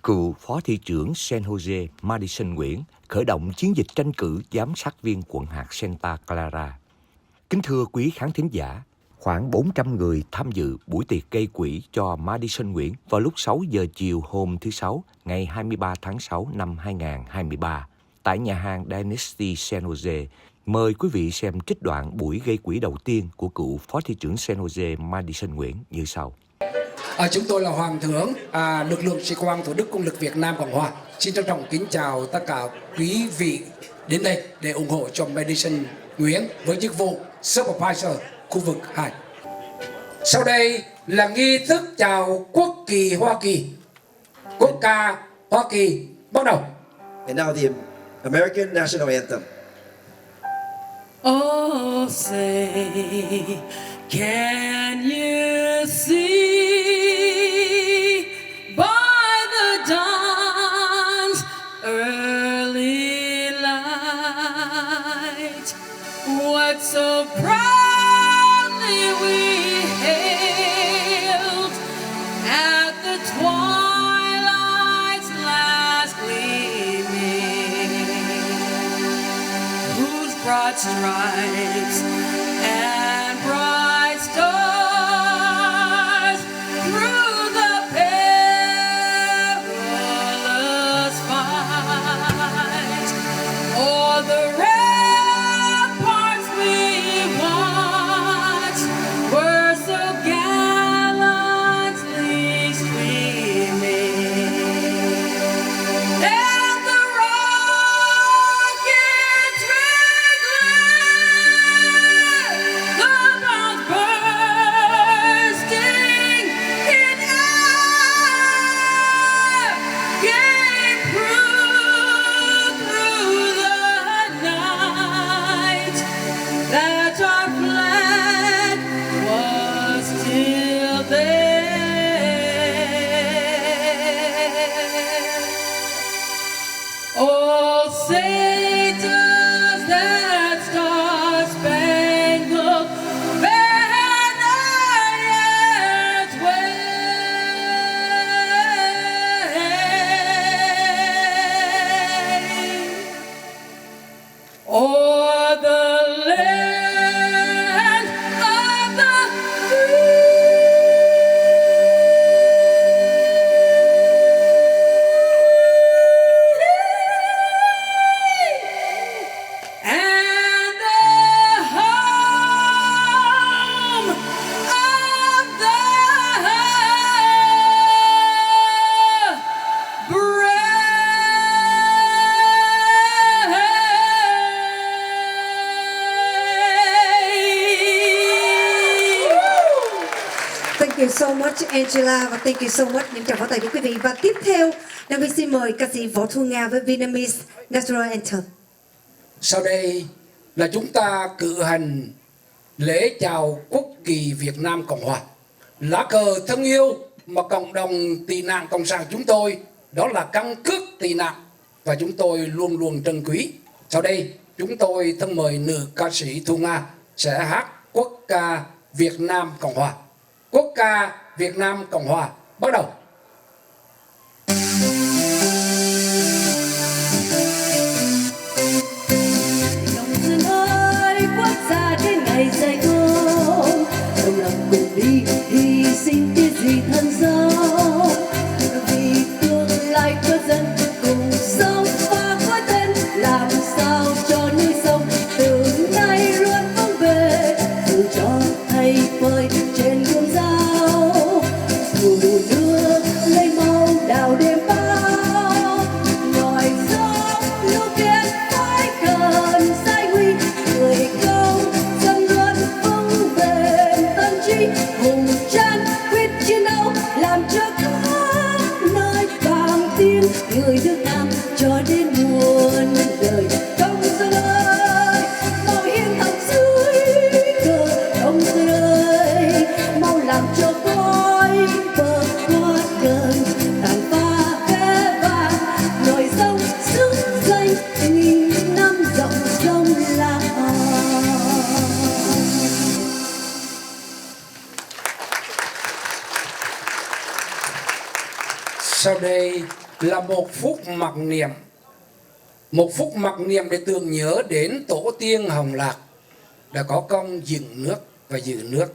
Cựu Phó Thị trưởng San Jose Madison Nguyễn khởi động chiến dịch tranh cử giám sát viên quận hạt Santa Clara. Kính thưa quý khán thính giả, khoảng 400 người tham dự buổi tiệc gây quỹ cho Madison Nguyễn vào lúc 6 giờ chiều hôm thứ Sáu, ngày 23 tháng 6 năm 2023, tại nhà hàng Dynasty San Jose. Mời quý vị xem trích đoạn buổi gây quỹ đầu tiên của cựu Phó Thị trưởng San Jose Madison Nguyễn như sau. Chúng tôi là Hoàng Thưởng, lực lượng sĩ quan Thủ Đức Quân lực Việt Nam Cộng Hòa. Xin trân trọng kính chào tất cả quý vị đến đây để ủng hộ cho Madison Nguyễn với chức vụ Supervisor khu vực 2. Sau đây là nghi thức chào quốc kỳ Hoa Kỳ. Quốc ca Hoa Kỳ bắt đầu. And now the American National Anthem. Oh, say, can you see by the dawn's early light what so proudly we hailed at the twilight's last gleaming, whose broad stripes and bright stars through the perilous fight o'er the ramparts we watched were so gallantly streaming, and the rockets the bombs bursting in air gave proof through the night that our flag was still there. Oh, say does that star-spangled banner yet wave o'er the land of the free? And the home of the Thank you so much Angela và thank you so much những tràng pháo tay của quý vị. Và tiếp theo, Nam Vi xin mời ca sĩ Võ Thu Nga với Vietnamese National Anthem. Sau đây là chúng ta cử hành lễ chào quốc kỳ Việt Nam Cộng Hòa. Lá cờ thân yêu mà cộng đồng tị nạn cộng sản chúng tôi, đó là căn cước tị nạn và chúng tôi luôn luôn trân quý. Sau đây chúng tôi thân mời nữ ca sĩ Thu Nga sẽ hát quốc ca Việt Nam Cộng Hòa. Quốc ca Việt Nam Cộng Hòa bắt đầu. Đồng dương ơi, quốc gia trên ngày dài công, đồng lòng cùng đi hy sinh cái gì thân dấu, vì tương lai của dân cùng sống và có tên làm sao cho núi sông từ nay luôn vững về, dù cho thay phơi trên gương dao, dù nước lấy màu đào đêm bao, ngòi gió lưu kiệt phải cần sai huy, người công dân luôn vững bền tâm trí, hùng tráng quyết chiến đấu làm cho khắp nơi vang tiếng người Việt Nam cho đến muôn đời. Công dân ơi, mau hiến thẳng dưới cờ, công dân ơi, mau làm cho khói bờ quát gần, tàn pha vé vàng nổi sông sức danh nghìn năm dòng sông La. Sau đây là một phút mặc niệm. Một phút mặc niệm để tưởng nhớ đến tổ tiên Hồng Lạc đã có công dựng nước và giữ nước,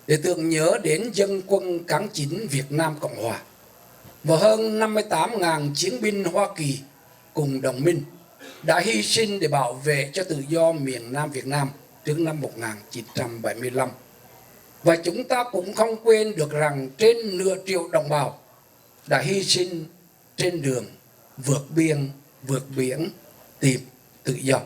để tưởng nhớ đến dân quân kháng chiến Việt Nam Cộng Hòa và hơn 58.000 chiến binh Hoa Kỳ cùng đồng minh đã hy sinh để bảo vệ cho tự do miền Nam Việt Nam trước năm 1975. Và chúng ta cũng không quên được rằng trên nửa triệu đồng bào đã hy sinh trên đường vượt biên, vượt biển tìm tự do.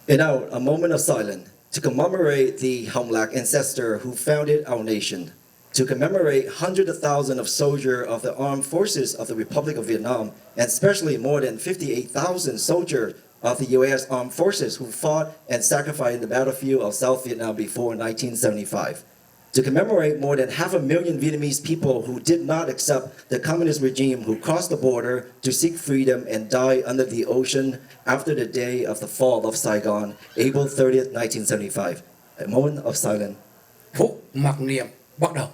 And now, a moment of silence to commemorate the Homlak ancestor who founded our nation, to commemorate hundreds of thousands of soldiers of the armed forces of the Republic of Vietnam, and especially more than 58,000 soldiers of the U.S. Armed Forces who fought and sacrificed in the battlefield of South Vietnam before 1975. To commemorate more than 500,000 Vietnamese people who did not accept the communist regime, who crossed the border to seek freedom and died under the ocean after the day of the fall of Saigon, April 30th, 1975. A moment of silence. Phút mặc niệm bắt đầu.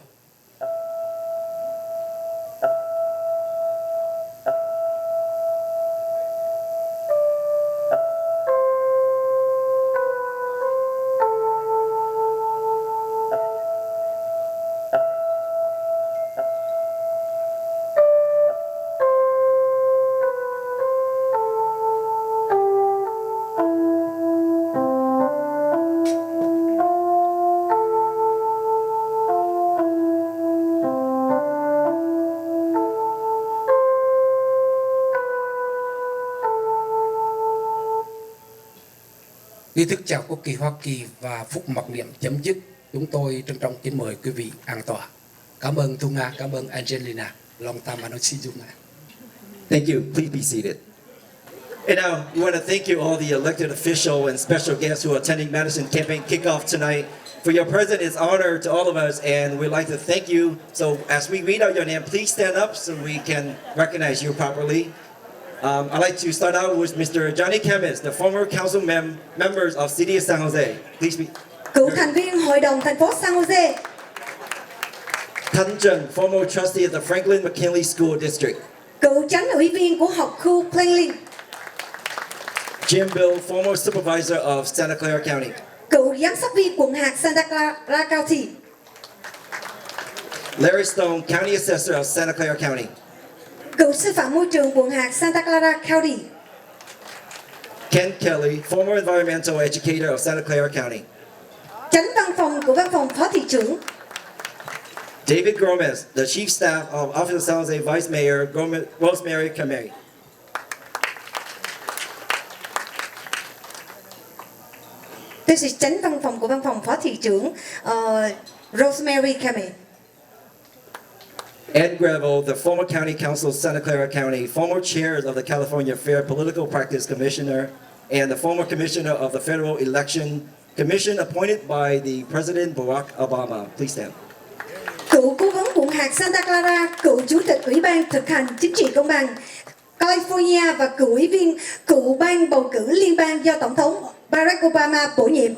Nghi thức chào quốc kỳ Hoa Kỳ và phút mặc niệm chấm dứt. Chúng tôi trân trọng kính mời quý vị an tọa. Cảm ơn Thu Nga, cảm ơn Angelina. Long time I don't see you, Nga. Thank you. Please be seated. And now, we want to thank you, all the elected officials and special guests who are attending Madison campaign kickoff tonight. For your presence is honor to all of us, and we'd like to thank you. So as we read out your name, please stand up so we can recognize you properly. I'd like to start out with Mr. Johnny Camis, the former council members of City of San Jose. Please be. Cựu thành viên Hội đồng thành phố San Jose. Tan Trần, former trustee of the Franklin McKinley School District. Cựu chánh ủy viên của học khu Franklin. Jim Bill, former supervisor of Santa Clara County. Cựu giám sát viên quận hạt Santa Clara County. Larry Stone, county assessor of Santa Clara County. Cựu sư phạm môi trường quận hạt Santa Clara County. Ken Kelly, former environmental educator of Santa Clara County. Chánh văn phòng của văn phòng phó thị trưởng. David Gomez, the chief staff of Office of San Jose Vice Mayor Rosemary Cameri. This is chánh văn phòng của văn phòng phó thị trưởng Rosemary Cameri. Ed Gravel, the former county council of Santa Clara County, former chairs of the California Fair Political Practice Commissioner, and the former commissioner of the Federal Election Commission appointed by the President Barack Obama. Please stand. Cựu cố vấn quận hạt Santa Clara, cựu chủ tịch Ủy ban thực hành chính trị công bằng California và cựu ủy viên cựu ban bầu cử liên bang do Tổng thống Barack Obama bổ nhiệm.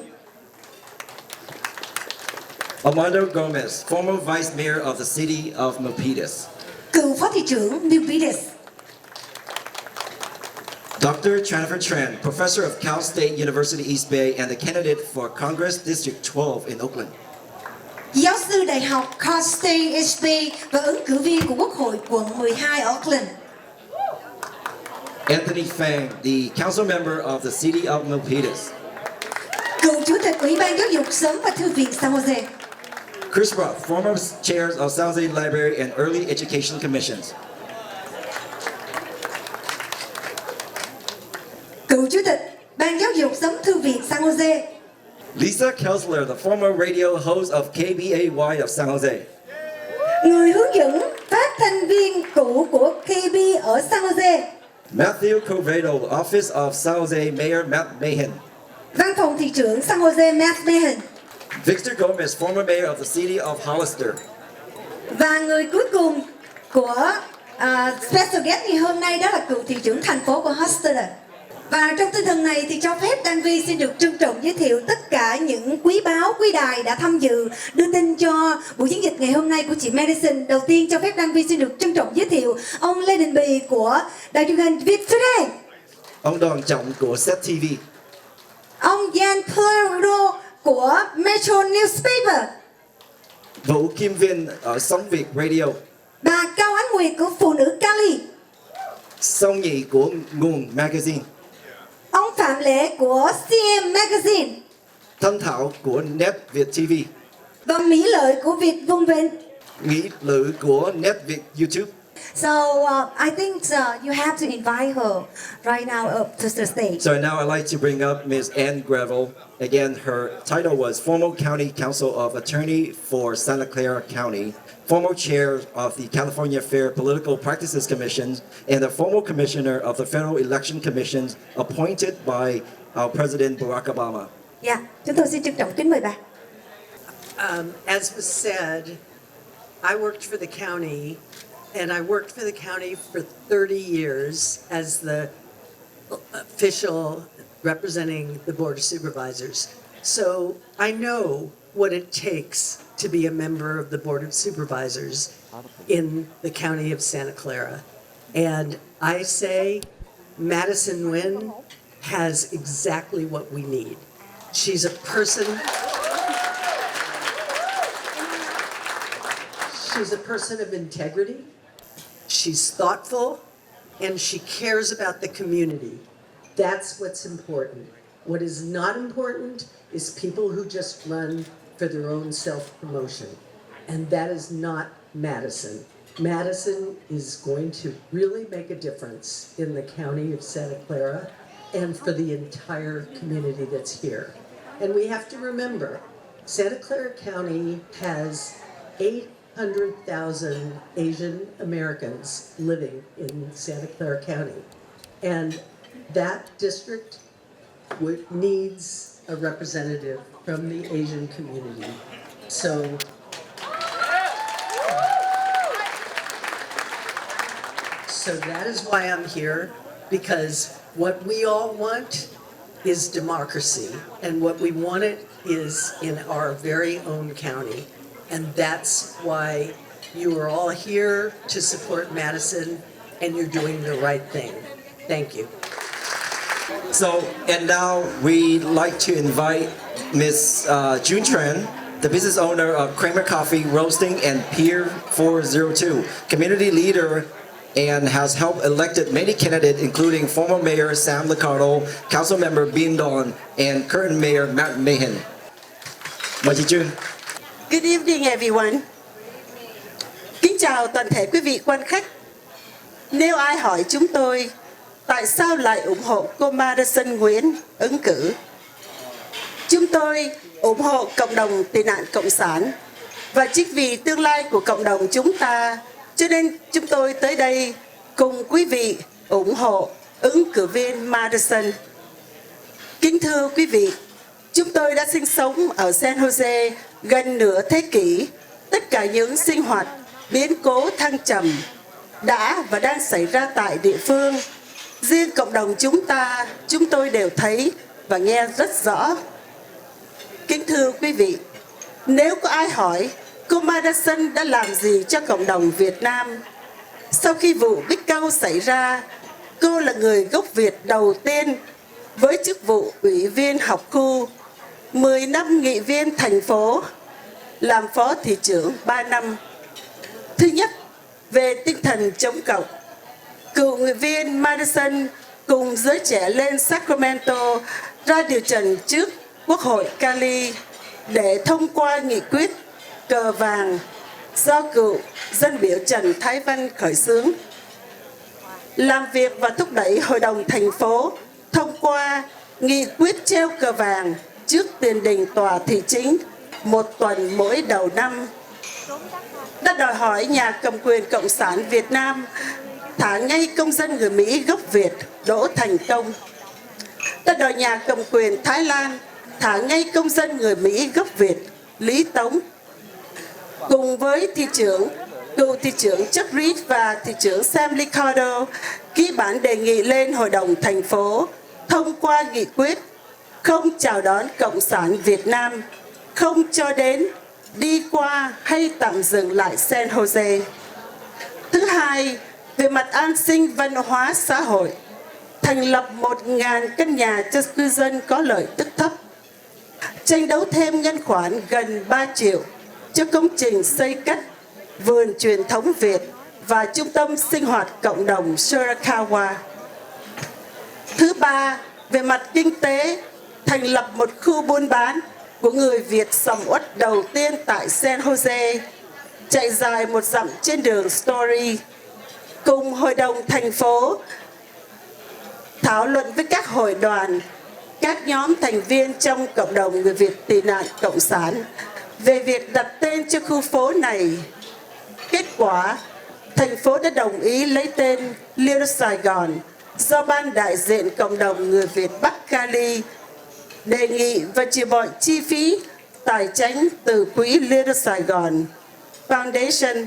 Armando Gomez, former vice mayor of the city of Milpitas. Cựu phó thị trưởng Milpitas. Dr. Jennifer Tran, professor of Cal State University East Bay and the candidate for Congress District 12 in Oakland. Giáo sư đại học Cal State East Bay và ứng cử viên của Quốc hội quận 12 ở Oakland. Anthony Fang, the council member of the city of Milpitas. Cựu chủ tịch Ủy ban giáo dục sớm và thư viện San Jose. Chris Roth, former chairs of San Jose Library and Early Education Commissions. Cựu chủ tịch Ban giáo dục sớm thư viện San Jose. Lisa Kelsler, the former radio host of KBAY of San Jose. Người hướng dẫn phát thanh viên cũ của KB ở San Jose. Matthew Covedo, Office of San Jose Mayor Matt Mahan. Văn phòng thị trưởng San Jose Matt Mahan. Victor Gomez, former mayor of the city of Hollister. Và người cuối cùng của special guest ngày hôm nay đó là cựu thị trưởng thành phố của Hollister. Và trong tinh thần này thì cho phép Đăng Vi xin được trân trọng giới thiệu tất cả những quý quý báo, quý đài đã tham dự đưa tin cho buổi chiến dịch ngày hôm nay của chị Madison. Đầu tiên cho phép Đăng Vi xin được trân trọng giới thiệu ông Lê Đình Bì của đài truyền hình Viettoday, ông Đoàn Trọng của Set TV, ông Jan Plero của Metro Newspaper, Vũ Kim Viên ở Sóng Việt Radio, bà Cao Ánh Nguyệt của Phụ nữ Cali, Song Nhị của Nguồn Magazine, ông Phạm Lễ của CM Magazine, Thanh Thảo của Net Việt TV, và Mỹ Lợi của vietvungvinh. Nghĩ Lữ của Net Việt YouTube. So I think you have to invite her right now up to the stage. So now I'd like to bring up Ms. Ann Gravel. Again, her title was former County Council of Attorney for Santa Clara County, former chair of the California Fair Political Practices Commission, and the former commissioner of the Federal Election Commission appointed by our President Barack Obama. Dạ, chúng tôi xin trân trọng kính mời bà. As was said, I worked for the county, and I worked for the county for 30 years as the official representing the Board of Supervisors. So I know what it takes to be a member of the Board of Supervisors in the county of Santa Clara. And I say Madison Nguyễn has exactly what we need. She's a person of integrity. She's thoughtful, and she cares about the community. That's what's important. What is not important is people who just run for their own self-promotion. And that is not Madison. Madison is going to really make a difference in the county of Santa Clara and for the entire community that's here. And we have to remember, Santa Clara County has 800,000 Asian Americans living in Santa Clara County. And that district needs a representative from the Asian community. So that is why I'm here, because what we all want is democracy, and what we want it is in our very own county. And that's why you are all here to support Madison, and you're doing the right thing. Thank you. So, and now we'd like to invite Ms. June Tran, the business owner of Kramer Coffee Roasting and Pier 402, community leader, and has helped elected many candidates, including former Mayor Sam Liccardo, Council Member Viên Don, and current Mayor Matt Mahan. Mời chị June. Good evening, everyone. Kính chào toàn thể quý vị quan khách. Nếu ai hỏi chúng tôi tại sao lại ủng hộ cô Madison Nguyễn ứng cử, chúng tôi ủng hộ cộng đồng tị nạn cộng sản, và chính vì tương lai của cộng đồng chúng ta, cho nên chúng tôi tới đây cùng quý vị ủng hộ ứng cử viên Madison. Kính thưa quý vị, chúng tôi đã sinh sống ở San Jose gần nửa thế kỷ. Tất cả những sinh hoạt, biến cố thăng trầm đã và đang xảy ra tại địa phương. Riêng cộng đồng chúng tôi đều thấy và nghe rất rõ. Kính thưa quý vị, nếu có ai hỏi cô Madison đã làm gì cho cộng đồng Việt Nam, sau khi vụ Bích Câu xảy ra, cô là người gốc Việt đầu tiên với chức vụ ủy viên học khu, 10 năm nghị viên thành phố, làm phó thị trưởng 3 năm. Thứ nhất, về tinh thần chống cộng, cựu nghị viên Madison cùng giới trẻ lên Sacramento ra điều trần trước Quốc hội Cali để thông qua nghị quyết cờ vàng do cựu dân biểu Trần Thái Văn khởi xướng. Làm việc và thúc đẩy Hội đồng thành phố thông qua nghị quyết treo cờ vàng trước tiền đình tòa thị chính 1 tuần mỗi đầu năm, đã đòi hỏi nhà cầm quyền Cộng sản Việt Nam thả ngay công dân người Mỹ gốc Việt Đỗ Thành Công, đã đòi nhà cầm quyền Thái Lan thả ngay công dân người Mỹ gốc Việt Lý Tống. Cùng với cựu thị trưởng Chuck Reed và thị trưởng Sam Liccardo ký bản đề nghị lên Hội đồng thành phố thông qua nghị quyết không chào đón Cộng sản Việt Nam không cho đến, đi qua hay tạm dừng lại San Jose. Thứ hai, về mặt an sinh văn hóa xã hội, thành lập 1.000 căn nhà cho cư dân có lợi tức thấp, tranh đấu thêm ngân khoản gần 3 triệu cho công trình xây cất vườn truyền thống Việt và trung tâm sinh hoạt cộng đồng Shirakawa. Thứ ba, về mặt kinh tế, thành lập một khu buôn bán của người Việt sầm uất đầu tiên tại San Jose, chạy dài 1 dặm trên đường Story, cùng hội đồng thành phố thảo luận với các hội đoàn, các nhóm thành viên trong cộng đồng người Việt tị nạn cộng sản về việc đặt tên cho khu phố này. Kết quả, thành phố đã đồng ý lấy tên Little Sài Gòn do Ban đại diện cộng đồng người Việt Bắc Cali đề nghị và chịu mọi chi phí tài chánh từ quỹ Little Sài Gòn Foundation.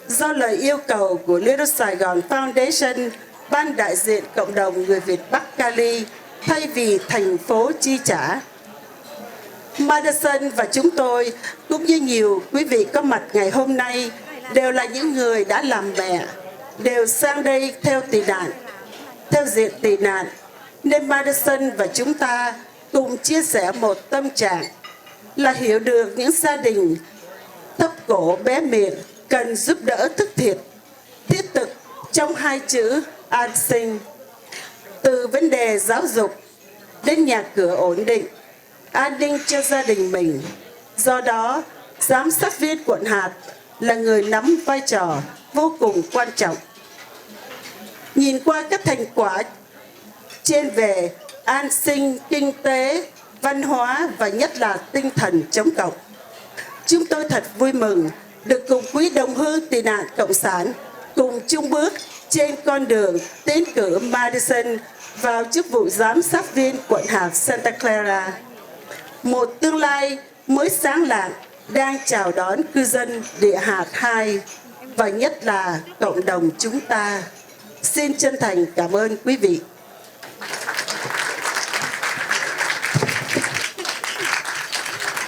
Do lời yêu cầu của Little Sài Gòn Foundation, Ban đại diện cộng đồng người Việt Bắc Cali thay vì thành phố chi trả. Madison và chúng tôi, cũng như nhiều quý vị có mặt ngày hôm nay, đều là những người đã làm mẹ, đều sang đây theo tị nạn, theo diện tị nạn, nên Madison và chúng ta cùng chia sẻ một tâm trạng là hiểu được những gia đình thấp cổ bé miệng cần giúp đỡ thức thiệt, thiết thực trong 2 chữ an sinh. Từ vấn đề giáo dục đến nhà cửa ổn định, an ninh cho gia đình mình. Do đó, giám sát viên quận hạt là người nắm vai trò vô cùng quan trọng. Nhìn qua các thành quả trên về an sinh, kinh tế, văn hóa và nhất là tinh thần chống cộng, chúng tôi thật vui mừng được cùng quý đồng hương tị nạn cộng sản cùng chung bước trên con đường tiến cử Madison vào chức vụ giám sát viên quận hạt Santa Clara. Một tương lai mới sáng lạng đang chào đón cư dân địa hạt 2 và nhất là cộng đồng chúng ta. Xin chân thành cảm ơn quý vị.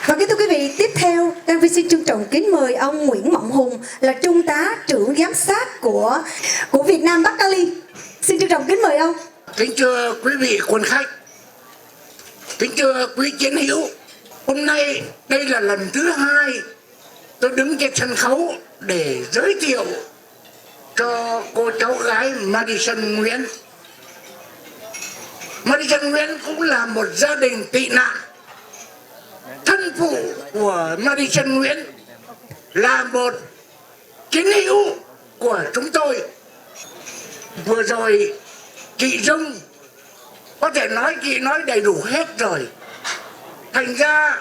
Và kính thưa quý vị, tiếp theo, Đăng Vy xin trân trọng kính mời ông Nguyễn Mộng Hùng là Trung tá trưởng giám sát của Việt Nam Bắc Cali. Xin trân trọng kính mời ông. Kính thưa quý vị quân khách, kính thưa quý chiến hữu, hôm nay đây là lần thứ 2 tôi đứng trên sân khấu để giới thiệu cho cô cháu gái Madison Nguyễn. Madison Nguyễn cũng là một gia đình tị nạn. Thân phụ của Madison Nguyễn là một chiến hữu của chúng tôi. Vừa rồi chị Dung có thể nói chị nói đầy đủ hết rồi. Thành ra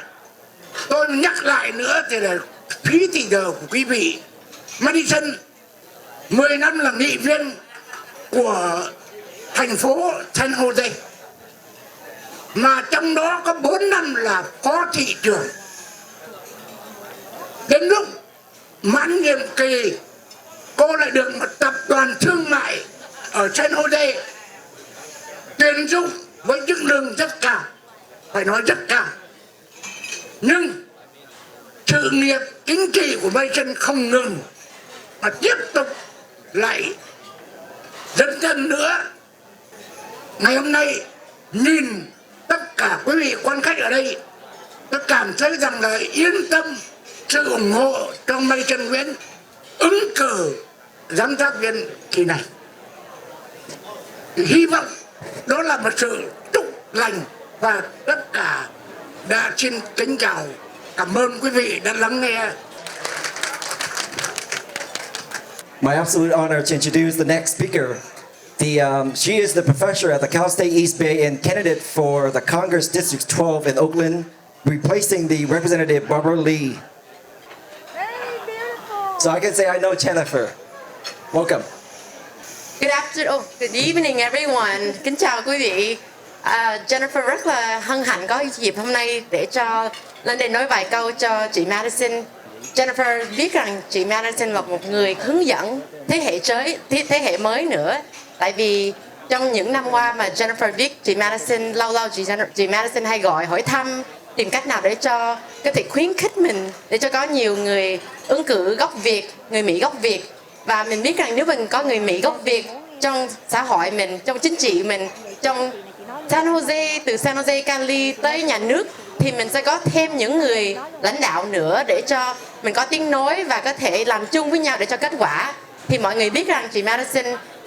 tôi nhắc lại nữa thì là phí thì giờ của quý vị. Madison 10 năm là nghị viên của thành phố San Jose, mà trong đó có 4 năm là phó thị trưởng. Đến lúc mãn nhiệm kỳ, cô lại được một tập đoàn thương mại ở San Jose tuyển dụng với mức lương rất cao, phải nói rất cao. Nhưng sự nghiệp chính trị của Madison không ngừng mà tiếp tục lại dần dần nữa. Ngày hôm nay nhìn tất cả quý vị quan khách ở đây, tôi cảm thấy rằng là yên tâm sự ủng hộ cho Madison Nguyễn ứng cử giám sát viên kỳ này. Hy vọng đó là một sự chúc lành và tất cả đã xin kính chào, cảm ơn quý vị đã lắng nghe. My absolute honor to introduce the next speaker. She is the professor at the Cal State East Bay and candidate for the Congress District 12 in Oakland, replacing the Representative Barbara Lee. Very beautiful. So I can say I know Jennifer. Welcome. Good afternoon, good evening everyone. Kính chào quý vị. Jennifer rất là hân hạnh có dịp hôm nay để cho lên đây nói vài câu cho chị Madison. Jennifer biết rằng chị Madison là một người hướng dẫn thế hệ mới nữa. Tại vì trong những năm qua mà Jennifer biết chị Madison, lâu lâu chị Madison hay gọi hỏi thăm tìm cách nào để cho có thể khuyến khích mình để cho có nhiều người ứng cử gốc Việt, người Mỹ gốc Việt. Và mình biết rằng nếu mình có người Mỹ gốc Việt trong xã hội mình, trong chính trị mình, trong San Jose, từ San Jose, Cali tới nhà nước, thì mình sẽ có thêm những người lãnh đạo nữa để cho mình có tiếng nói và có thể làm chung với nhau để cho kết quả. Thì mọi người biết rằng chị Madison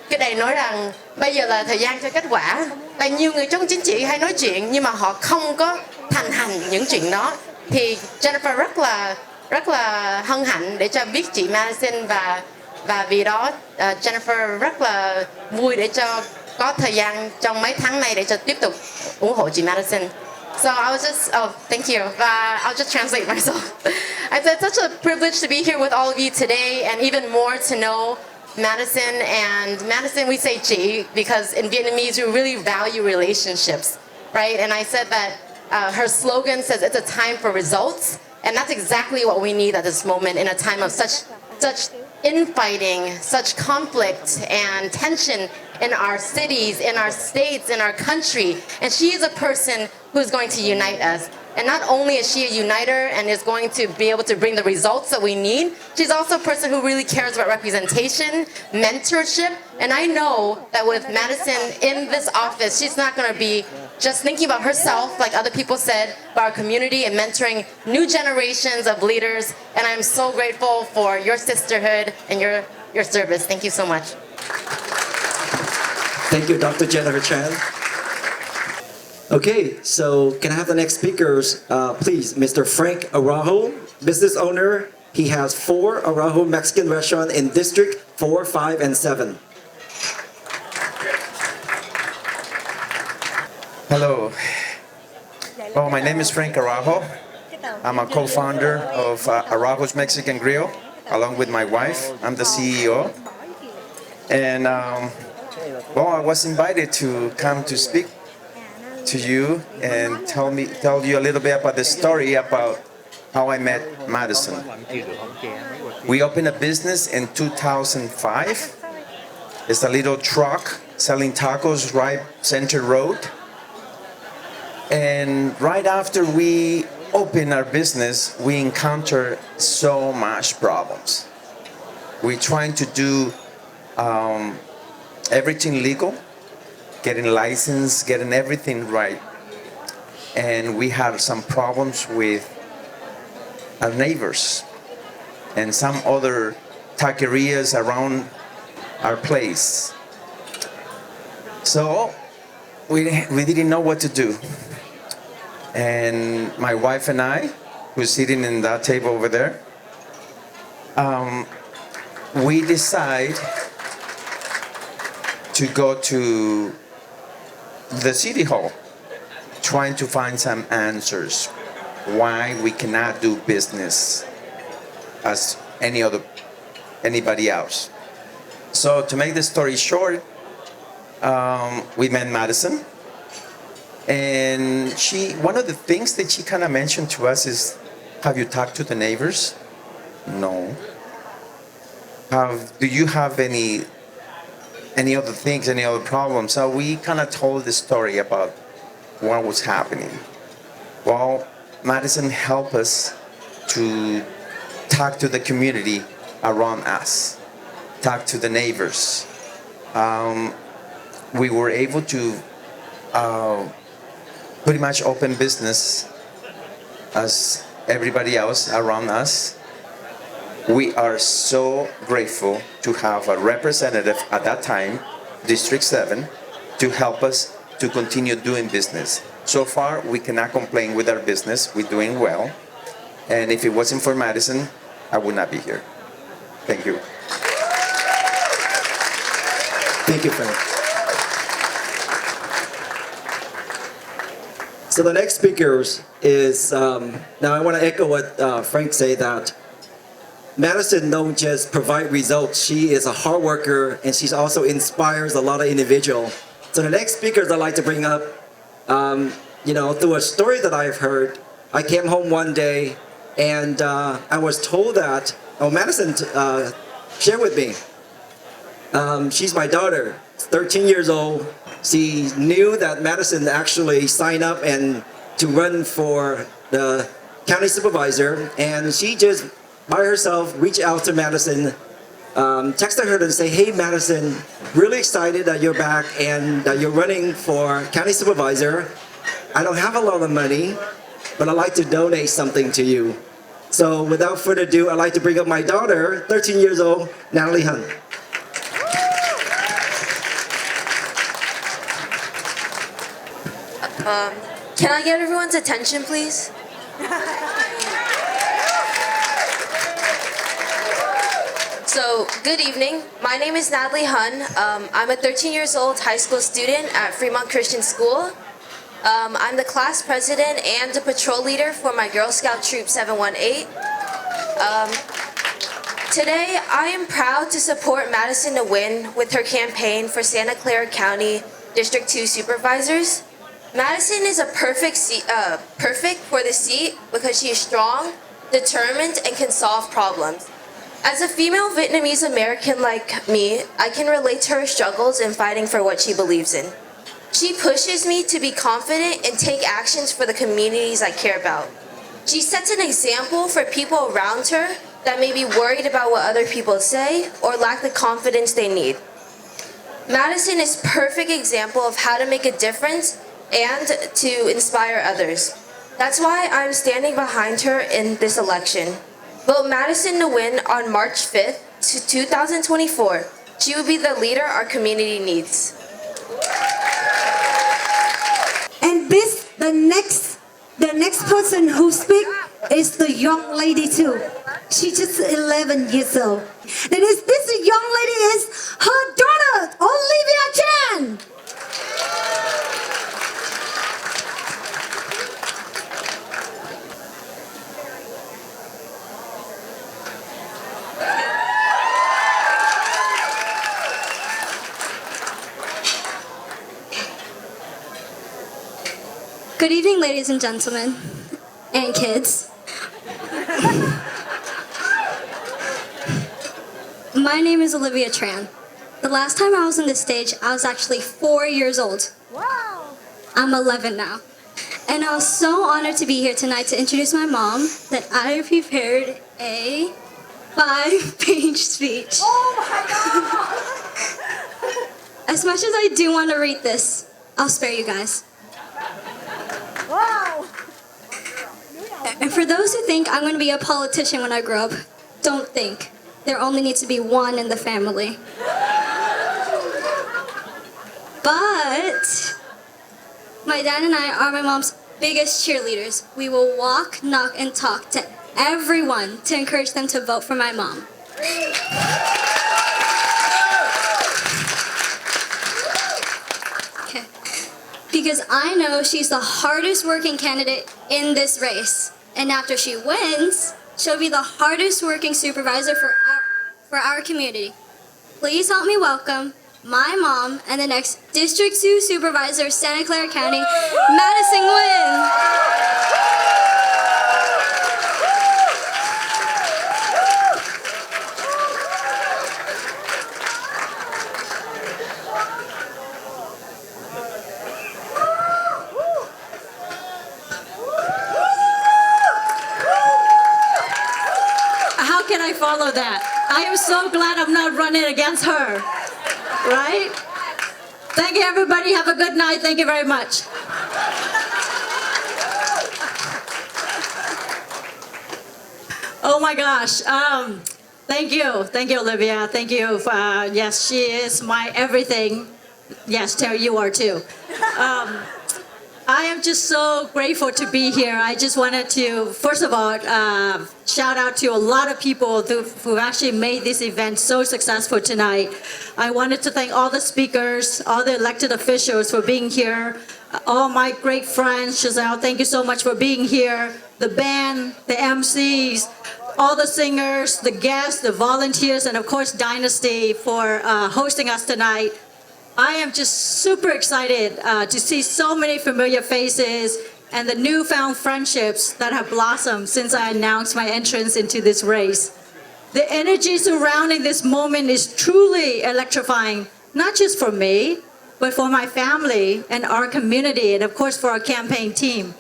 cái đây nói rằng bây giờ là thời gian cho kết quả. Là nhiều người trong chính trị hay nói chuyện nhưng mà họ không có thành hành những chuyện đó. Thì Jennifer rất là hân hạnh để cho biết chị Madison, và vì đó Jennifer rất là vui để cho có thời gian trong mấy tháng này để cho tiếp tục ủng hộ chị Madison. So I was just, thank you. I'll just translate myself. It's such a privilege to be here with all of you today, and even more to know Madison. And Madison, we say chị because in Vietnamese we really value relationships, right? And I said that her slogan says it's a time for results, and that's exactly what we need at this moment in a time of such infighting, such conflict and tension in our cities, in our states, in our country. And she is a person who's going to unite us. And not only is she a uniter and is going to be able to bring the results that we need, she's also a person who really cares about representation, mentorship. And I know that with Madison in this office, she's not going to be just thinking about herself, like other people said, but our community and mentoring new generations of leaders. And I'm so grateful for your sisterhood and your service. Thank you so much. Thank you, Dr. Jennifer Chan. Okay, so can I have the next speakers, please? Mr. Frank Araujo, business owner. He has 4 Araujo Mexican restaurants in District 4, 5, and 7. Hello. Well, my name is Frank Araujo. I'm a co-founder of Araujo's Mexican Grill, along with my wife. I'm the CEO. And well, I was invited to come to speak to you and tell you a little bit about the story about how I met Madison. We opened a business in 2005. It's a little truck selling tacos right Center Road. And right after we opened our business, we encountered so much problems. We're trying to do everything legal, getting licensed, getting everything right. And we had some problems with our neighbors and some other taquerias around our place. So we didn't know what to do. And my wife and I, who's sitting in that table over there, we decide to go to the city hall, trying to find some answers why we cannot do business as anybody else. So to make the story short, we met Madison, and one of the things that she kind of mentioned to us is, have you talked to the neighbors? No. Do you have any other things, any other problems? So we kind of told the story about what was happening. Well, Madison helped us to talk to the community around us, talk to the neighbors. We were able to pretty much open business as everybody else around us. We are so grateful to have a representative at that time, District 7, to help us to continue doing business. So far, we cannot complain with our business. We're doing well. And if it wasn't for Madison, I would not be here. Thank you. Thank you, Frank. So the next speaker is, now I want to echo what Frank said, that Madison don't just provide results. She is a hard worker, and she also inspires a lot of individuals. So the next speakers I'd like to bring up, through a story that I've heard, I came home one day and I was told that, Madison shared with me, she's my daughter, 13 years old. She knew that Madison actually signed up and to run for the county supervisor, and she just by herself reached out to Madison, texted her and say, "Hey Madison, really excited that you're back and that you're running for county supervisor. I don't have a lot of money, but I'd like to donate something to you." So without further ado, I'd like to bring up my daughter, 13 years old, Natalie Hunt. Can I get everyone's attention, please? So, good evening. My name is Natalie Hun. I'm a 13 years old high school student at Fremont Christian School. I'm the class president and the patrol leader for my Girl Scout Troop 718. Today, I am proud to support Madison Nguyễn with her campaign for Santa Clara County District 2 supervisors. Madison is perfect for the seat because she is strong, determined, and can solve problems. As a female Vietnamese American like me, I can relate to her struggles in fighting for what she believes in. She pushes me to be confident and take actions for the communities I care about. She sets an example for people around her that may be worried about what other people say or lack the confidence they need. Madison is a perfect example of how to make a difference and to inspire others. That's why I'm standing behind her in this election. Vote Madison Nguyễn on March 5th, 2024. She will be the leader our community needs. And the next person who speak is the young lady too. She's just 11 years old. And this young lady is her daughter, Olivia Chan. Good evening, ladies and gentlemen, and kids. My name is Olivia Tran. The last time I was on this stage, I was actually 4 years old. Wow! I'm 11 now. And I was so honored to be here tonight to introduce my mom that I prepared a 5-page speech. Oh my God! As much as I do want to read this, I'll spare you guys. Wow! And for those who think I'm going to be a politician when I grow up, don't think. There only needs to be one in the family. But my dad and I are my mom's biggest cheerleaders. We will walk, knock, and talk to everyone to encourage them to vote for my mom. Okay. Because I know she's the hardest working candidate in this race. And after she wins, she'll be the hardest working supervisor for our community. Please help me welcome my mom and the next District 2 Supervisor of Santa Clara County, Madison Nguyễn. How can I follow that? I am so glad I'm not running against her. Right? Thank you, everybody. Have a good night. Thank you very much. Oh my gosh. Thank you. Thank you, Olivia. Thank you. Yes, she is my everything. Yes, Terry, you are too. I am just so grateful to be here. I just wanted to, first of all, shout out to a lot of people who actually made this event so successful tonight. I wanted to thank all the speakers, all the elected officials for being here, all my great friends. Giselle, thank you so much for being here. The band, the MCs, all the singers, the guests, the volunteers, and of course Dynasty for hosting us tonight. I am just super excited to see so many familiar faces and the newfound friendships that have blossomed since I announced my entrance into this race. The energy surrounding this moment is truly electrifying, not just for me, but for my family and our community, and of course for our campaign team.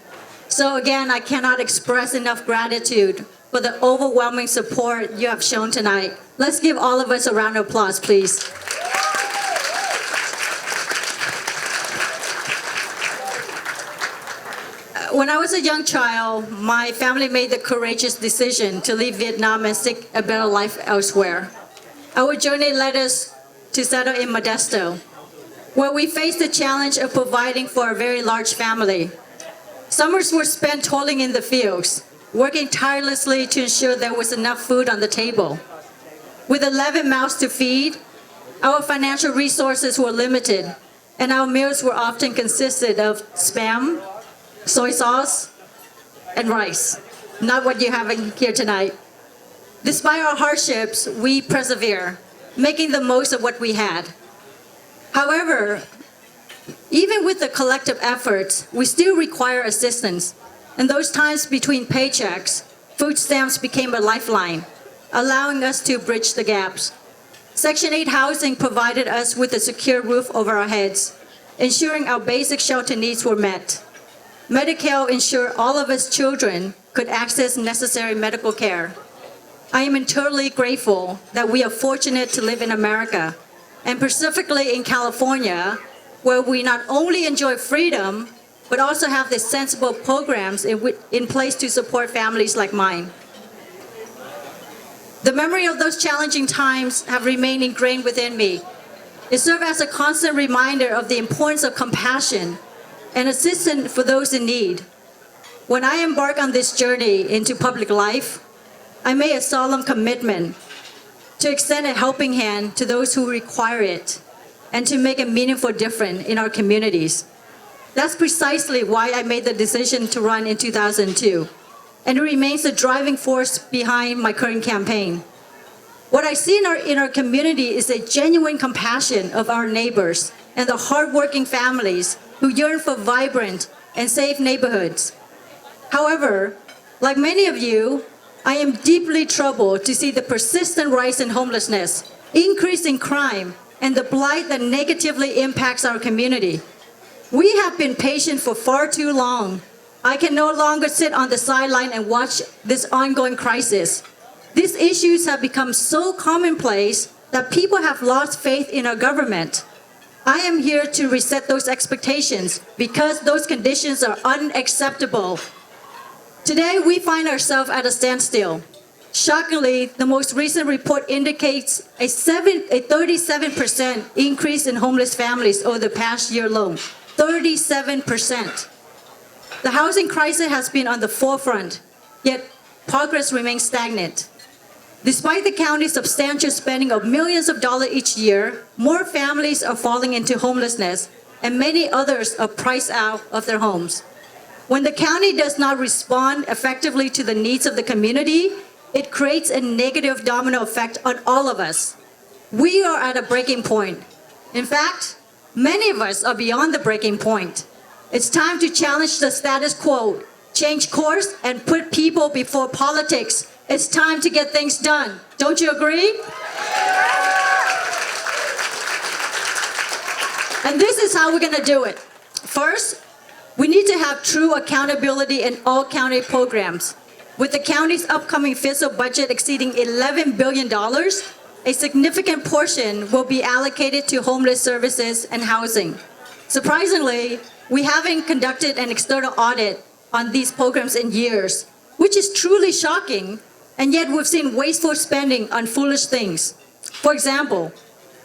So again, I cannot express enough gratitude for the overwhelming support you have shown tonight. Let's give all of us a round of applause, please. When I was a young child, my family made the courageous decision to leave Vietnam and seek a better life elsewhere. Our journey led us to settle in Modesto, where we faced the challenge of providing for a very large family. Summers were spent toiling in the fields, working tirelessly to ensure there was enough food on the table. With 11 mouths to feed, our financial resources were limited, and our meals were often consisted of Spam, soy sauce, and rice. Not what you're having here tonight. Despite our hardships, we persevere, making the most of what we had. However, even with the collective efforts, we still require assistance. In those times between paychecks, food stamps became a lifeline, allowing us to bridge the gaps. Section 8 housing provided us with a secure roof over our heads, ensuring our basic shelter needs were met. Medicare ensured all of us children could access necessary medical care. I am eternally grateful that we are fortunate to live in America, and specifically in California, where we not only enjoy freedom, but also have the sensible programs in place to support families like mine. The memory of those challenging times have remained ingrained within me. It served as a constant reminder of the importance of compassion and assistance for those in need. When I embark on this journey into public life, I made a solemn commitment to extend a helping hand to those who require it and to make a meaningful difference in our communities. That's precisely why I made the decision to run in 2002, and it remains the driving force behind my current campaign. What I see in our community is a genuine compassion of our neighbors and the hardworking families who yearn for vibrant and safe neighborhoods. However, like many of you, I am deeply troubled to see the persistent rise in homelessness, increase in crime, and the blight that negatively impacts our community. We have been patient for far too long. I can no longer sit on the sideline and watch this ongoing crisis. These issues have become so commonplace that people have lost faith in our government. I am here to reset those expectations because those conditions are unacceptable. Today, we find ourselves at a standstill. Shockingly, the most recent report indicates a 37% increase in homeless families over the past year alone. 37%. The housing crisis has been on the forefront, yet progress remains stagnant. Despite the county's substantial spending of millions of dollars each year, more families are falling into homelessness, and many others are priced out of their homes. When the county does not respond effectively to the needs of the community, it creates a negative domino effect on all of us. We are at a breaking point. In fact, many of us are beyond the breaking point. It's time to challenge the status quo, change course, and put people before politics. It's time to get things done. Don't you agree? And this is how we're going to do it. First, we need to have true accountability in all county programs. With the county's upcoming fiscal budget exceeding $11 billion, a significant portion will be allocated to homeless services and housing. Surprisingly, we haven't conducted an external audit on these programs in years, which is truly shocking, and yet we've seen wasteful spending on foolish things. For example,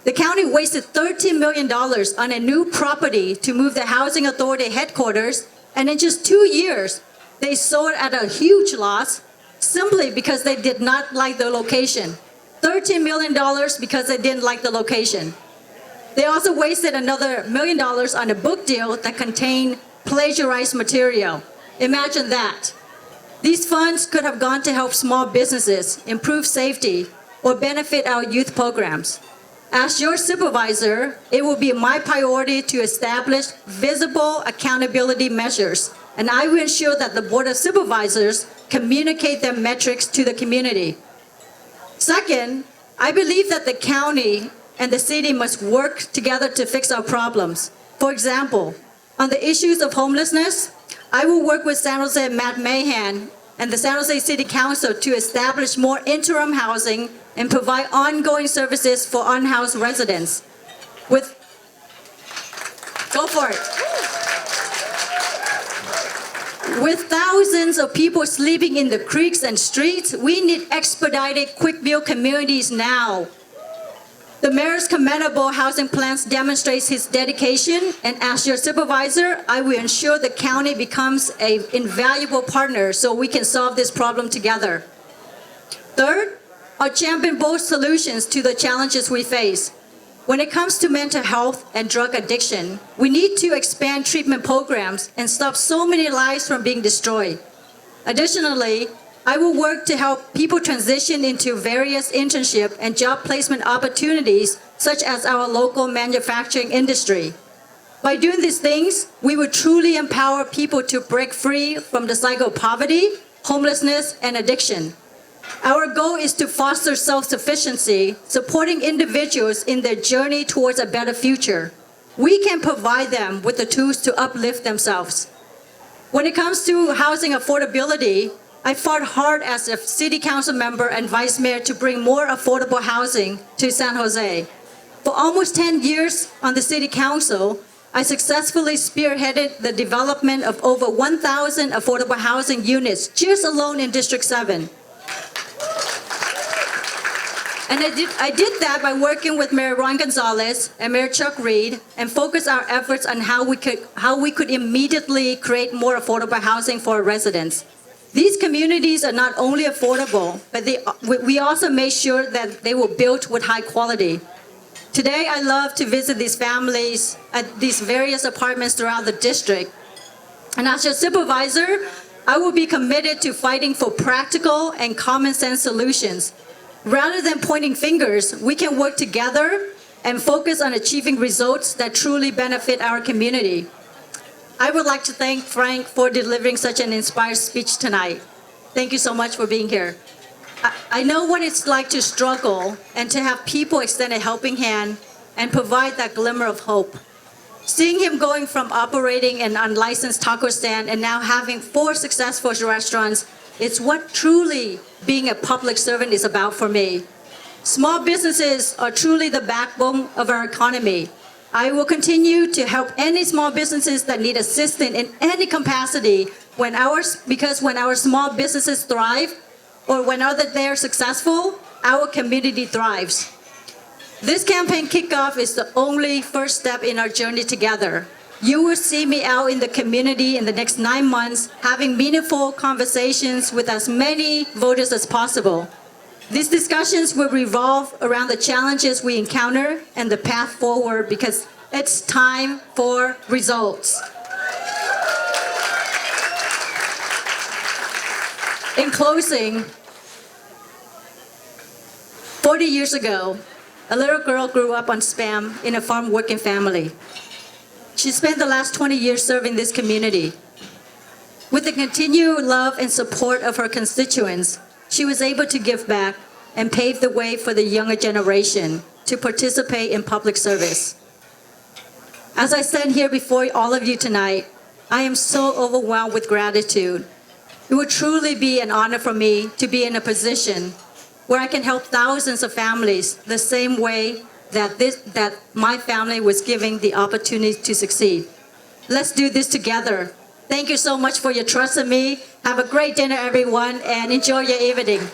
the county wasted $13 million on a new property to move the Housing Authority headquarters, and in just 2 years, they sold at a huge loss simply because they did not like the location. $13 million because they didn't like the location. They also wasted another $1 million on a book deal that contained plagiarized material. Imagine that. These funds could have gone to help small businesses, improve safety, or benefit our youth programs. As your supervisor, it will be my priority to establish visible accountability measures, and I will ensure that the Board of Supervisors communicate their metrics to the community. Second, I believe that the county and the city must work together to fix our problems. For example, on the issues of homelessness, I will work with San Jose Matt Mahan and the San Jose City Council to establish more interim housing and provide ongoing services for unhoused residents. Go for it. With thousands of people sleeping in the creeks and streets, we need expedited quick build communities now. The mayor's commendable housing plans demonstrates his dedication, and as your supervisor, I will ensure the county becomes an invaluable partner so we can solve this problem together. Third, I'll champion both solutions to the challenges we face. When it comes to mental health and drug addiction, we need to expand treatment programs and stop so many lives from being destroyed. Additionally, I will work to help people transition into various internship and job placement opportunities, such as our local manufacturing industry. By doing these things, we will truly empower people to break free from the cycle of poverty, homelessness, and addiction. Our goal is to foster self-sufficiency, supporting individuals in their journey towards a better future. We can provide them with the tools to uplift themselves. When it comes to housing affordability, I fought hard as a city council member and vice mayor to bring more affordable housing to San Jose. For almost 10 years on the city council, I successfully spearheaded the development of over 1,000 affordable housing units just alone in District 7. And I did that by working with Mayor Ron Gonzalez and Mayor Chuck Reed and focus our efforts on how we could immediately create more affordable housing for our residents. These communities are not only affordable, but we also made sure that they were built with high quality. Today, I love to visit these families at these various apartments throughout the district. And as your supervisor, I will be committed to fighting for practical and common sense solutions. Rather than pointing fingers, we can work together and focus on achieving results that truly benefit our community. I would like to thank Frank for delivering such an inspired speech tonight. Thank you so much for being here. I know what it's like to struggle and to have people extend a helping hand and provide that glimmer of hope. Seeing him going from operating an unlicensed taco stand and now having 4 successful restaurants, it's what truly being a public servant is about for me. Small businesses are truly the backbone of our economy. I will continue to help any small businesses that need assistance in any capacity because when our small businesses thrive or when they're successful, our community thrives. This campaign kickoff is the only first step in our journey together. You will see me out in the community in the next 9 months, having meaningful conversations with as many voters as possible. These discussions will revolve around the challenges we encounter and the path forward because it's time for results. In closing, 40 years ago, a little girl grew up on Spam in a farm working family. She spent the last 20 years serving this community. With the continued love and support of her constituents, she was able to give back and pave the way for the younger generation to participate in public service. As I stand here before all of you tonight, I am so overwhelmed with gratitude. It would truly be an honor for me to be in a position where I can help thousands of families the same way that my family was given the opportunity to succeed. Let's do this together. Thank you so much for your trust in me. Have a great dinner, everyone, and enjoy your evening.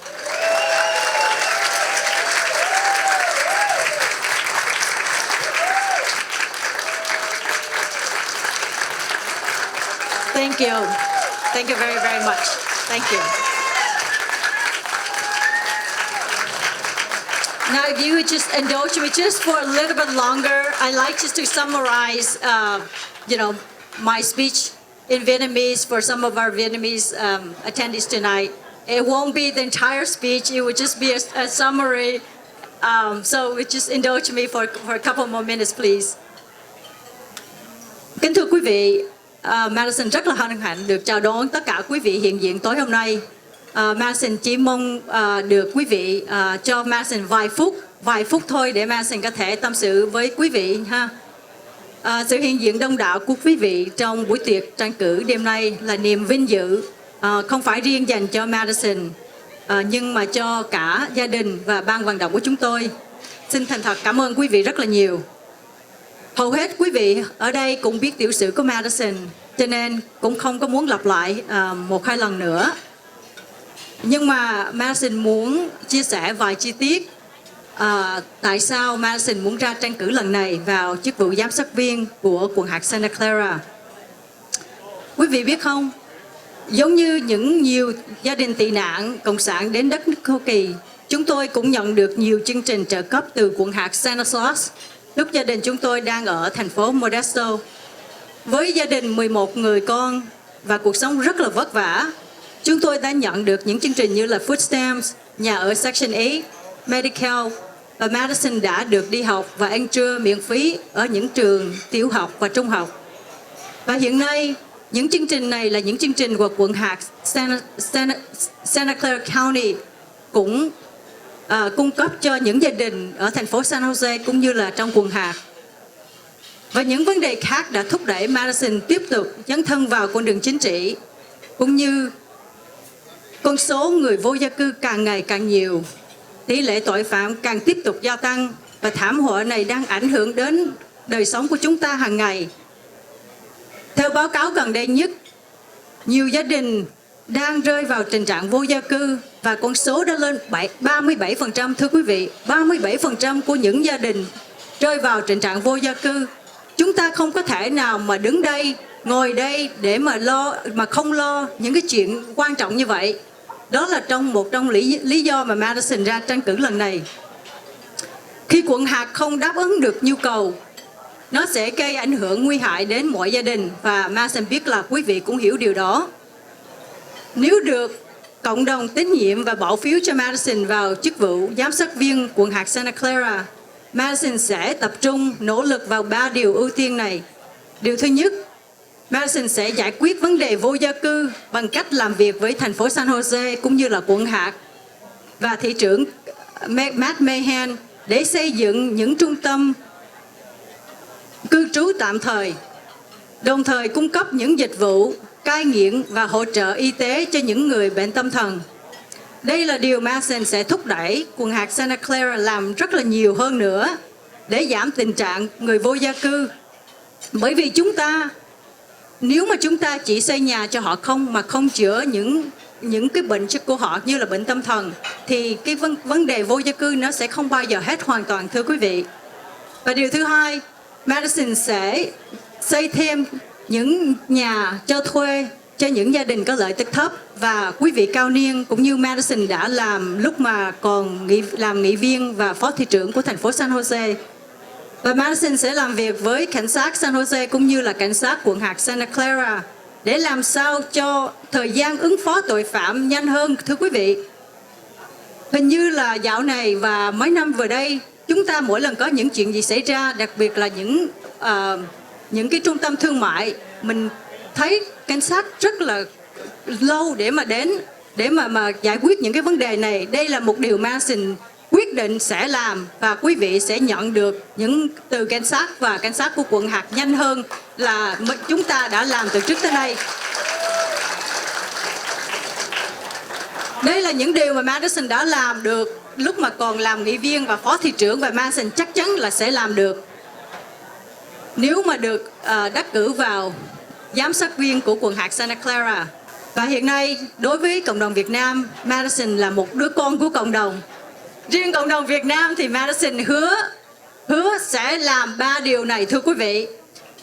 Thank you. Thank you very, very much. Thank you. Now, if you would just indulge me just for a little bit longer, I'd like just to summarize, my speech in Vietnamese for some of our Vietnamese attendees tonight. It won't be the entire speech. It would just be a summary. So just indulge me for a couple more minutes, please. Kính thưa quý vị, Madison rất là hân hạnh được chào đón tất cả quý vị hiện diện tối hôm nay. Madison chỉ mong được quý vị cho Madison vài phút thôi để Madison có thể tâm sự với quý vị ha. Sự hiện diện đông đảo của quý vị trong buổi tiệc tranh cử đêm nay là niềm vinh dự, không phải riêng dành cho Madison, nhưng mà cho cả gia đình và ban vận động của chúng tôi. Xin thành thật cảm ơn quý vị rất là nhiều. Hầu hết quý vị ở đây cũng biết tiểu sử của Madison, cho nên cũng không có muốn lặp lại 1-2 lần nữa. Nhưng mà Madison muốn chia sẻ vài chi tiết tại sao Madison muốn ra tranh cử lần này vào chức vụ giám sát viên của quận hạt Santa Clara. Quý vị biết không, giống như nhiều gia đình tị nạn cộng sản đến đất nước Hoa Kỳ, chúng tôi cũng nhận được nhiều chương trình trợ cấp từ quận hạt Santa Jose lúc gia đình chúng tôi đang ở thành phố Modesto. Với gia đình 11 người con và cuộc sống rất là vất vả, chúng tôi đã nhận được những chương trình như là food stamps, nhà ở Section 8, Medical, và Madison đã được đi học và ăn trưa miễn phí ở những trường tiểu học và trung học. Và hiện nay, những chương trình này là những chương trình của quận hạt Santa Clara County cũng cung cấp cho những gia đình ở thành phố San Jose cũng như là trong quận hạt. Và những vấn đề khác đã thúc đẩy Madison tiếp tục dấn thân vào con đường chính trị, cũng như con số người vô gia cư càng ngày càng nhiều, tỷ lệ tội phạm càng tiếp tục gia tăng và thảm họa này đang ảnh hưởng đến đời sống của chúng ta hàng ngày. Theo báo cáo gần đây nhất, nhiều gia đình đang rơi vào tình trạng vô gia cư và con số đã lên 37%. Thưa quý vị, 37% của những gia đình rơi vào tình trạng vô gia cư. Chúng ta không có thể nào mà đứng đây, ngồi đây để mà không lo những cái chuyện quan trọng như vậy. Đó là một trong lý do mà Madison ra tranh cử lần này. Khi quận hạt không đáp ứng được nhu cầu, nó sẽ gây ảnh hưởng nguy hại đến mọi gia đình, và Madison biết là quý vị cũng hiểu điều đó. Nếu được cộng đồng tín nhiệm và bỏ phiếu cho Madison vào chức vụ giám sát viên quận hạt Santa Clara, Madison sẽ tập trung nỗ lực vào 3 điều ưu tiên này. Điều thứ nhất, Madison sẽ giải quyết vấn đề vô gia cư bằng cách làm việc với thành phố San Jose cũng như là quận hạt và thị trưởng Matt Mahan để xây dựng những trung tâm cư trú tạm thời, đồng thời cung cấp những dịch vụ cai nghiện và hỗ trợ y tế cho những người bệnh tâm thần. Đây là điều Madison sẽ thúc đẩy quận hạt Santa Clara làm rất là nhiều hơn nữa để giảm tình trạng người vô gia cư. Bởi vì nếu mà chúng ta chỉ xây nhà cho họ không chữa những cái bệnh của họ như là bệnh tâm thần, thì cái vấn đề vô gia cư nó sẽ không bao giờ hết hoàn toàn, thưa quý vị. Và điều thứ hai, Madison sẽ xây thêm những nhà cho thuê cho những gia đình có lợi tức thấp và quý vị cao niên, cũng như Madison đã làm lúc mà còn làm nghị viên và phó thị trưởng của thành phố San Jose. Và Madison sẽ làm việc với cảnh sát San Jose cũng như là cảnh sát quận hạt Santa Clara để làm sao cho thời gian ứng phó tội phạm nhanh hơn, thưa quý vị. Hình như là dạo này và mấy năm vừa đây, chúng ta mỗi lần có những chuyện gì xảy ra, đặc biệt là những cái trung tâm thương mại, mình thấy cảnh sát rất là lâu để mà đến để mà giải quyết những cái vấn đề này. Đây là một điều Madison quyết định sẽ làm, và quý vị sẽ nhận được những từ cảnh sát và cảnh sát của quận hạt nhanh hơn là chúng ta đã làm từ trước tới nay. Đây là những điều mà Madison đã làm được lúc mà còn làm nghị viên và phó thị trưởng, và Madison chắc chắn là sẽ làm được nếu mà được đắc cử vào giám sát viên của quận hạt Santa Clara. Và hiện nay, đối với cộng đồng Việt Nam, Madison là một đứa con của cộng đồng. Riêng cộng đồng Việt Nam thì Madison hứa sẽ làm 3 điều này, thưa quý vị.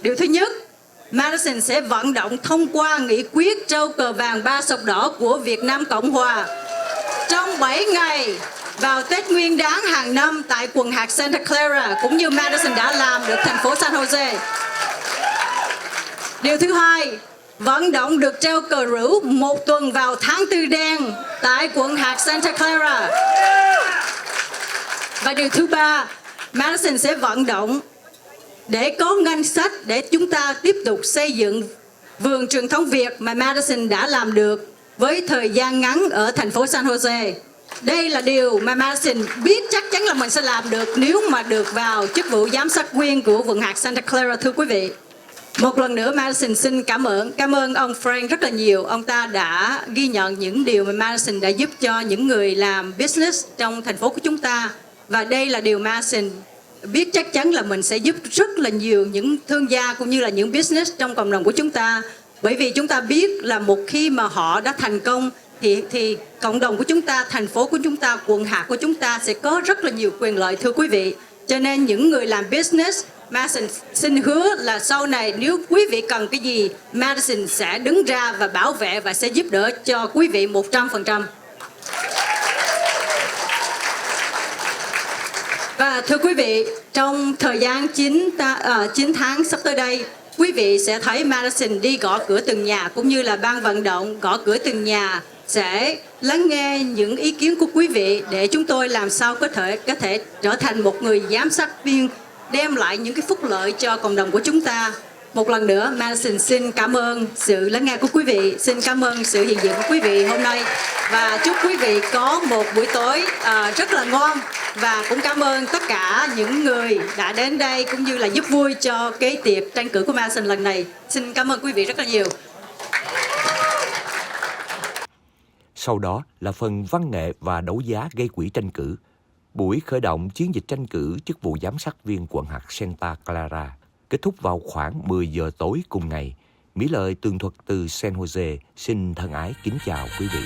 Điều thứ nhất, Madison sẽ vận động thông qua nghị quyết trao cờ vàng 3 sọc đỏ của Việt Nam Cộng Hòa trong 7 ngày vào Tết Nguyên Đán hàng năm tại quận hạt Santa Clara, cũng như Madison đã làm được thành phố San Jose. Điều thứ hai, vận động được treo cờ rủ 1 tuần vào tháng 4 đen tại quận hạt Santa Clara. Và điều thứ ba, Madison sẽ vận động để có ngân sách để chúng ta tiếp tục xây dựng vườn truyền thống Việt mà Madison đã làm được với thời gian ngắn ở thành phố San Jose. Đây là điều mà Madison biết chắc chắn là mình sẽ làm được nếu mà được vào chức vụ giám sát viên của quận hạt Santa Clara, thưa quý vị. Một lần nữa Madison xin cảm ơn ông Frank rất là nhiều. Ông ta đã ghi nhận những điều mà Madison đã giúp cho những người làm business trong thành phố của chúng ta. Và đây là điều Madison biết chắc chắn là mình sẽ giúp rất là nhiều những thương gia cũng như là những business trong cộng đồng của chúng ta. Bởi vì chúng ta biết là một khi mà họ đã thành công thì cộng đồng của chúng ta, thành phố của chúng ta, quận hạt của chúng ta sẽ có rất là nhiều quyền lợi, thưa quý vị. Cho nên những người làm business, Madison xin hứa là sau này nếu quý vị cần cái gì, Madison sẽ đứng ra và bảo vệ và sẽ giúp đỡ cho quý vị 100%. Và thưa quý vị, trong thời gian 9 tháng sắp tới đây, quý vị sẽ thấy Madison đi gõ cửa từng nhà cũng như là ban vận động gõ cửa từng nhà sẽ lắng nghe những ý kiến của quý vị để chúng tôi làm sao có thể trở thành một người giám sát viên đem lại những cái phúc lợi cho cộng đồng của chúng ta. Một lần nữa, Madison xin cảm ơn sự lắng nghe của quý vị, xin cảm ơn sự hiện diện của quý vị hôm nay và chúc quý vị có một buổi tối rất là ngon, và cũng cảm ơn tất cả những người đã đến đây cũng như là giúp vui cho cái tiệc tranh cử của Madison lần này. Xin cảm ơn quý vị rất là nhiều. Sau đó là phần văn nghệ và đấu giá gây quỹ tranh cử. Buổi khởi động chiến dịch tranh cử chức vụ giám sát viên quận hạt Santa Clara kết thúc vào khoảng 10 giờ tối cùng ngày. Mỹ Lợi tường thuật từ San Jose xin thân ái kính chào quý vị.